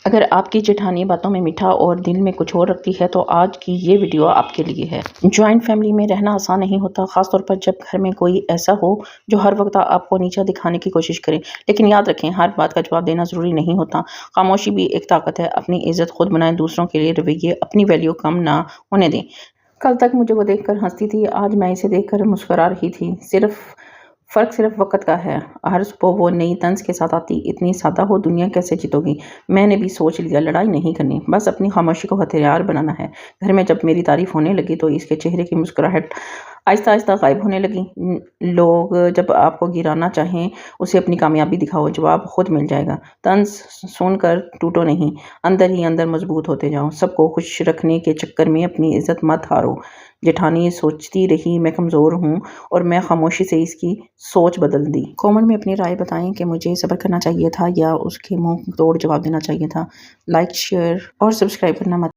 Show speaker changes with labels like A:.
A: اگر آپ کی جیٹھانی باتوں میں میٹھا اور دل میں کچھ اور رکھتی ہے تو آج کی یہ ویڈیو آپ کے لیے ہے۔ جوائنٹ فیملی میں رہنا آسان نہیں ہوتا، خاص طور پر جب گھر میں کوئی ایسا ہو جو ہر وقت آپ کو نیچا دکھانے کی کوشش کرے۔ لیکن یاد رکھیں، ہر بات کا جواب دینا ضروری نہیں ہوتا۔ خاموشی بھی ایک طاقت ہے۔ اپنی عزت خود بنائیں، دوسروں کے لیے رویے اپنی ویلیو کم نہ ہونے دیں۔ کل تک مجھے وہ دیکھ کر ہنستی تھی، آج میں اسے دیکھ کر مسکرا رہی تھی۔ فرق صرف وقت کا ہے۔ ہر صبح وہ نئی طنز کے ساتھ آتی، اتنی سادہ ہو دنیا کیسے جیتو گی؟ میں نے بھی سوچ لیا، لڑائی نہیں کرنی، بس اپنی خاموشی کو ہتھیار بنانا ہے۔ گھر میں جب میری تعریف ہونے لگی تو اس کے چہرے کی مسکراہٹ آہستہ آہستہ غائب ہونے لگی۔ لوگ جب آپ کو گرانا چاہیں، اسے اپنی کامیابی دکھاؤ، جواب خود مل جائے گا۔ طنز سن کر ٹوٹو نہیں، اندر ہی اندر مضبوط ہوتے جاؤ۔ سب کو خوش رکھنے کے چکر میں اپنی عزت مت ہارو۔ جیٹھانی سوچتی رہی میں کمزور ہوں اور میں خاموشی سے اس کی سوچ بدل دی۔ کومنٹ میں اپنی رائے بتائیں کہ مجھے صبر کرنا چاہیے تھا یا اس کے منہ توڑ جواب دینا چاہیے تھا۔ لائک، شیئر اور سبسکرائب کرنا مت